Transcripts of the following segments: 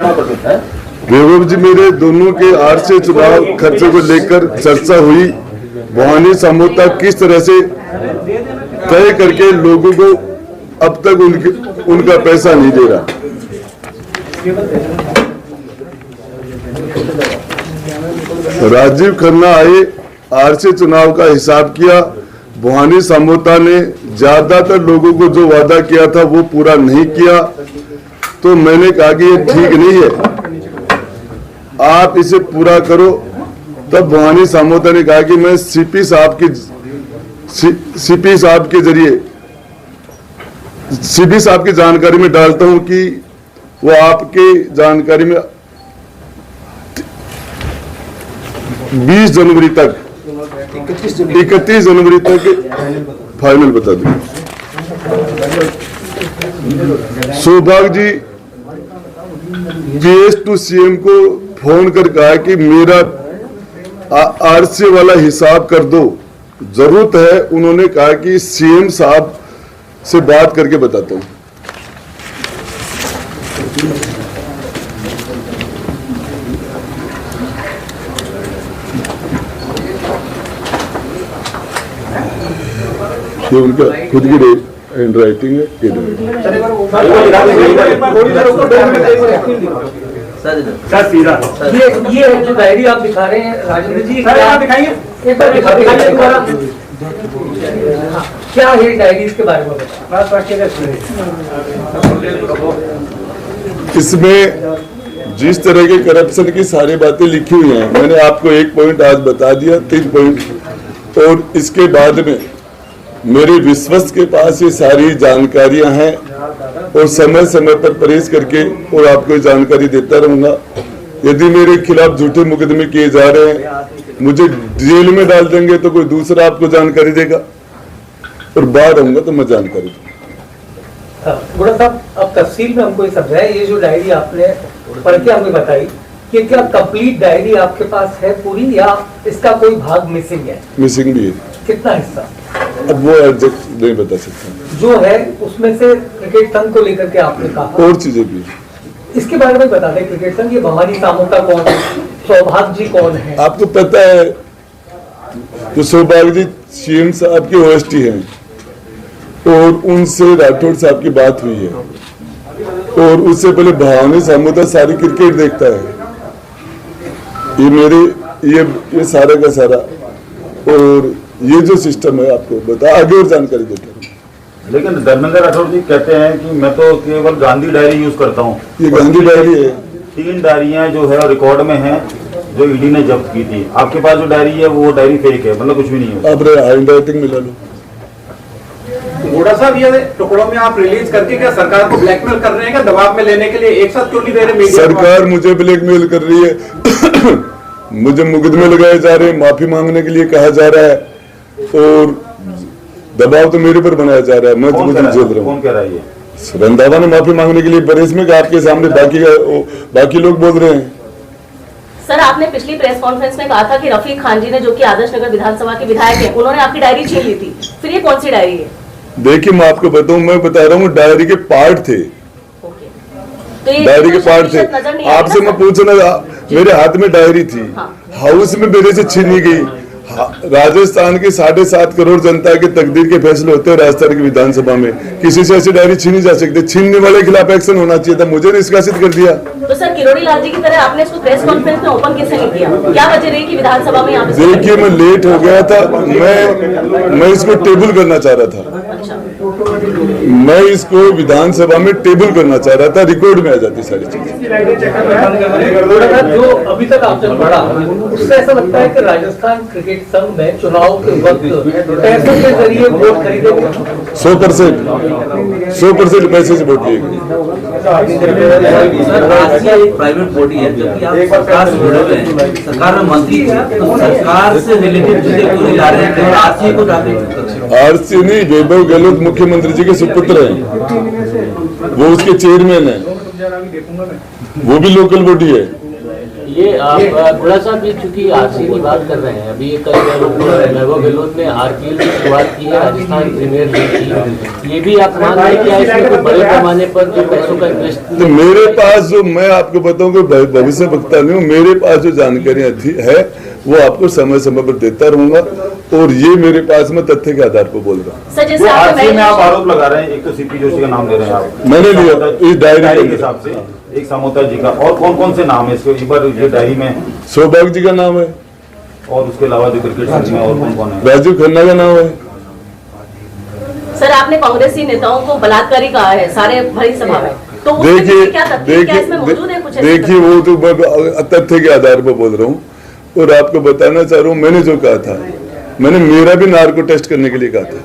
वैभव जी, मेरे दोनों के आरसी चुनाव खर्चे को लेकर चर्चा हुई। भवानी समझौता किस तरह से तय करके लोगों को अब तक उनका पैसा नहीं दे रहा। राजीव खन्ना आए, आरसी चुनाव का हिसाब किया। भवानी समझौता ने ज्यादातर लोगों को जो वादा किया था वो पूरा नहीं किया, तो मैंने कहा कि ये ठीक नहीं है, आप इसे पूरा करो। तब भवानी समझौता ने कहा कि मैं सीपी साहब के जरिए सीपी साहब की जानकारी में डालता हूं कि वो आपके जानकारी में 20 जनवरी तक 31 जनवरी तक फाइनल बता दूंगा। सौभाग्य जी PS टू CM को फोन कर कहा कि मेरा आरसी वाला हिसाब कर दो, जरूरत है। उन्होंने कहा कि CM साहब से बात करके बताता हूं। ये उनका खुद की हैंड राइटिंग है। ये जो डायरी आप दिखा रहे हैं राजेंद्र जी, दिखाइए क्या है डायरी, इसके बारे में इसमें जिस तरह के करप्शन की सारी बातें लिखी हुई हैं, मैंने आपको एक पॉइंट आज बता दिया, 3 पॉइंट। और इसके बाद में मेरे विश्वस्त के पास ये सारी जानकारियां हैं और समय समय पर परहेज करके और आपको जानकारी देता रहूंगा। यदि मेरे खिलाफ झूठे मुकदमे किए जा रहे हैं, मुझे जेल में डाल देंगे तो कोई दूसरा आपको जानकारी देगा, और बाहर आऊंगा तो मैं जानकारी दूंगा। गुड़ा साहब, अब तफसील में हमको ये समझाया, ये जो डायरी आपने पढ़ के हमें बताई कि क्या कंप्लीट डायरी आपके पास है पूरी, या इसका कोई भाग मिसिंग है? मिसिंग भी है। कितना हिस्सा? अब वो एग्जैक्ट नहीं बता सकता। जो है उसमें से क्रिकेट संघ को लेकर के आपने कहा, और चीजें भी। इसके बारे में बता दें। क्रिकेट संघ, ये भवानी समझौता कौन है, सौभाग्य जी कौन है? आपको पता है तो सौभाग्य जी CM साहब के OST हैं, और उनसे राठौड़ साहब की बात हुई है, और उससे पहले भवानी समझौता सारी क्रिकेट देखता है। ये मेरे ये सारा का सारा, और ये जो सिस्टम है आपको बता, आगे और जानकारी देता हूँ। लेकिन धर्मेंद्र राठौड़ जी कहते हैं कि मैं तो केवल गांधी डायरी यूज करता हूँ। ये गांधी डायरी है। 3 डायरियां जो है रिकॉर्ड में हैं, जो ED ने जब्त की थी। आपके पास जो डायरी है वो डायरी फेक है, मतलब कुछ भी नहीं है। आप हैंड राइटिंग मिला लो। गोड़ा साहब, ये टुकड़ों में आप रिलीज करके क्या सरकार को ब्लैकमेल कर रहे हैं, क्या दबाव में लेने के लिए एक साथ क्यों नहीं दे रहे? सरकार मुझे ब्लैकमेल कर रही है। मुझे मुकदमे लगाए जा रहे हैं, माफी मांगने के लिए कहा जा रहा है, और दबाव तो मेरे पर बनाया जा रहा है। मैं तो मुझे झेल रहा हूँ। कौन कह रहा है ये? रंधावा ने माफी मांगने के लिए प्रेस में आपके सामने बाकी लोग बोल रहे हैं। सर, आपने पिछली प्रेस कॉन्फ्रेंस में कहा था कि रफीक खान जी ने, जो कि आदर्श नगर विधानसभा के विधायक हैं, उन्होंने आपकी डायरी छीन ली थी। फिर ये कौन सी डायरी है? देखिए, मैं आपको बताऊं, मैं बता रहा हूँ डायरी के पार्ट थे। तो डायरी के पार्ट थे। आपसे मैं पूछना, मेरे हाथ में डायरी थी। हाउस में मेरे से छीनी गई। राजस्थान की 7.5 करोड़ जनता के तकदीर के फैसले होते हैं राजस्थान की विधानसभा में। किसी से ऐसी डायरी छीनी जा सकती है? छीनने वाले के खिलाफ एक्शन होना चाहिए था। मुझे निष्कासित कर दिया। तो सर, किरोड़ी लाल जी की तरह आपने इसको प्रेस कॉन्फ्रेंस में ओपन कैसे नहीं किया? क्या वजह रही कि विधानसभा में यहाँ पे? देखिए, मैं लेट हो गया था। मैं इसको टेबल करना चाह रहा था। मैं इसको विधानसभा में टेबल करना चाह रहा था, रिकॉर्ड में आ जाती सारी चीजें। जो अभी तक आपने पढ़ा, उससे ऐसा लगता है कि राजस्थान क्रिकेट संघ में चुनाव के वक्त पैसों के जरिए वोट खरीदेंगे। 100% पैसे से वोट लिए। प्राइवेट बॉडी है, जबकि आप सरकार से जुड़े हुए हैं, सरकार में मंत्री हैं, तो सरकार से रिलेटेड चीजें क्यों जा रहे हैं? आरसी को आरसी नहीं, वैभव गहलोत मुख्यमंत्री जी के सुपुत्र हैं, वो उसके चेयरमैन है, वो भी लोकल बॉडी है। ये आप गुड़ा साहब, ये चूंकि आरसी की बात कर रहे हैं, अभी ये कल वैभव गहलोत ने आरपीएल की शुरुआत की है, राजस्थान प्रीमियर लीग की। ये भी आप मान रहे हैं क्या इसमें कोई बड़े पैमाने पर जो पैसों का इन्वेस्ट? तो मेरे पास जो, मैं आपको बताऊं कि भविष्य वक्ता नहीं हूँ, मेरे पास जो जानकारियां है वो आपको समय समय पर देता रहूंगा, और ये मेरे पास मैं तथ्य के आधार पर बोल रहा हूँ। सर जैसे आरसी में आप आरोप लगा रहे हैं, एक तो सीपी जोशी का नाम ले रहे हैं आप, मैंने लिया इस डायरी के हिसाब से, एक समोता जी का, और कौन कौन से नाम है इसके एक बार ये डायरी में? सौभाग्य जी का नाम है, और उसके अलावा जो क्रिकेट में और कौन कौन है? राजीव खन्ना का नाम है। सर आपने कांग्रेसी नेताओं को बलात्कारी कहा है सारे भरी सभा में, तो उसमें देखिए क्या तथ्य, क्या इसमें मौजूद है कुछ ऐसे देखिए, वो तो मैं तथ्य के आधार पर बोल रहा हूँ, और आपको बताना चाह रहा हूँ, मैंने जो कहा था, मैंने मेरा भी नार्को टेस्ट करने के लिए कहा था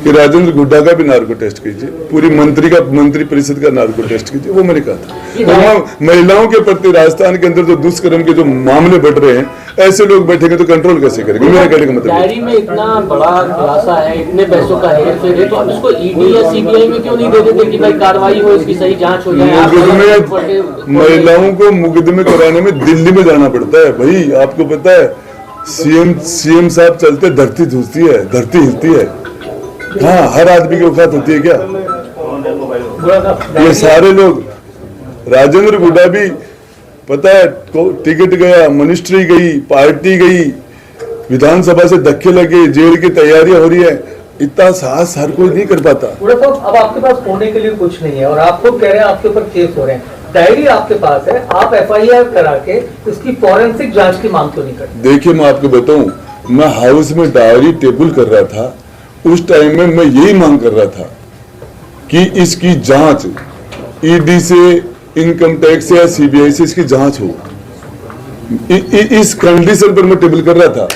कि राजेंद्र गुड्डा का भी नार्को टेस्ट कीजिए, पूरी मंत्री परिषद का नार्को टेस्ट कीजिए, वो मैंने कहा था। और महिलाओं के प्रति राजस्थान के अंदर जो दुष्कर्म के जो मामले बढ़ रहे हैं, ऐसे लोग बैठेंगे तो कंट्रोल कैसे करेंगे? मेरा कहने का मतलब डायरी में इतना बड़ा खुलासा है, इतने पैसों का हेरफेर है, तो आप इसको ईडी या सीबीआई में क्यों नहीं दे देते कि भाई कार्रवाई हो, इसकी सही जांच हो जाए? महिलाओं को मुकदमे कराने में दिल्ली में जाना पड़ता है भाई, आपको पता है, सीएम साहब चलते धरती धुसती है, धरती हिलती है। हाँ, हर आदमी की औकात होती है क्या? ये सारे लोग, राजेंद्र गुड्डा भी पता है, टिकट गया, मिनिस्ट्री गई, पार्टी गई, विधानसभा से धक्के लगे, जेल की तैयारियां हो रही है, इतना साहस हर कोई नहीं कर पाता। अब आपके पास होने के लिए कुछ नहीं है, और आप खुद कह रहे हैं आपके ऊपर केस हो रहे हैं, डायरी आपके पास है, आप एफआईआर करा के इसकी फॉरेंसिक जांच की मांग क्यों नहीं करते? देखिए, मैं आपको बताऊं, मैं हाउस में डायरी टेबल कर रहा था, उस टाइम में मैं यही मांग कर रहा था कि इसकी जांच ईडी से, इनकम टैक्स से या सीबीआई से इसकी जांच हो। इस कंडीशन पर मैं टेबल कर रहा था,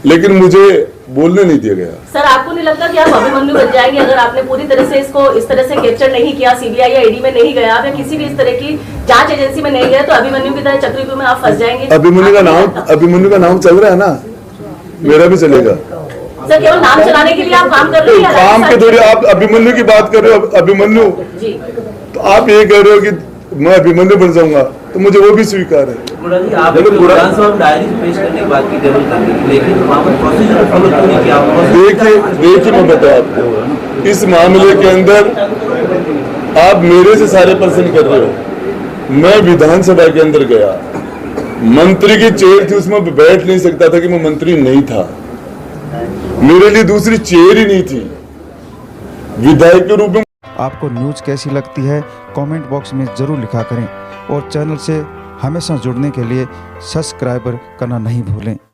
लेकिन मुझे बोलने नहीं दिया गया। सर आपको नहीं लगता कि आप अभिमन्यु बच जाएंगे अगर आपने पूरी तरह से इसको इस तरह से कैप्चर नहीं किया, सीबीआई या ईडी में नहीं गया, या किसी भी इस तरह की जांच एजेंसी में नहीं गया, तो अभिमन्यु की तरह चक्रव्यूह में आप फंस जाएंगे? अभिमन्यु का नाम चल रहा है ना, मेरा भी चलेगा। सर केवल नाम चलाने के लिए आप काम कर रहे हैं? काम के थोड़ी, आप अभिमन्यु की बात कर रहे हो, अभिमन्यु जी, तो आप ये कह रहे हो कि मैं अभिमन्यु बन जाऊंगा, तो मुझे वो भी स्वीकार है। गुड़ा जी, आप विधानसभा में डायरी पेश करने के बाद की टेबल करने की, लेकिन वहाँ पर प्रोसीजर फॉलो क्यों नहीं किया? देखिए मैं बताऊं आपको, इस मामले के अंदर आप मेरे से सारे प्रश्न कर रहे हो। मैं विधानसभा के अंदर गया, मंत्री की चेयर थी, उसमें बैठ नहीं सकता था कि मैं मंत्री नहीं था, मेरे लिए दूसरी चेयर ही नहीं थी विधायक के रूप में। आपको न्यूज़ कैसी लगती है कमेंट बॉक्स में ज़रूर लिखा करें, और चैनल से हमेशा जुड़ने के लिए सब्सक्राइबर करना नहीं भूलें।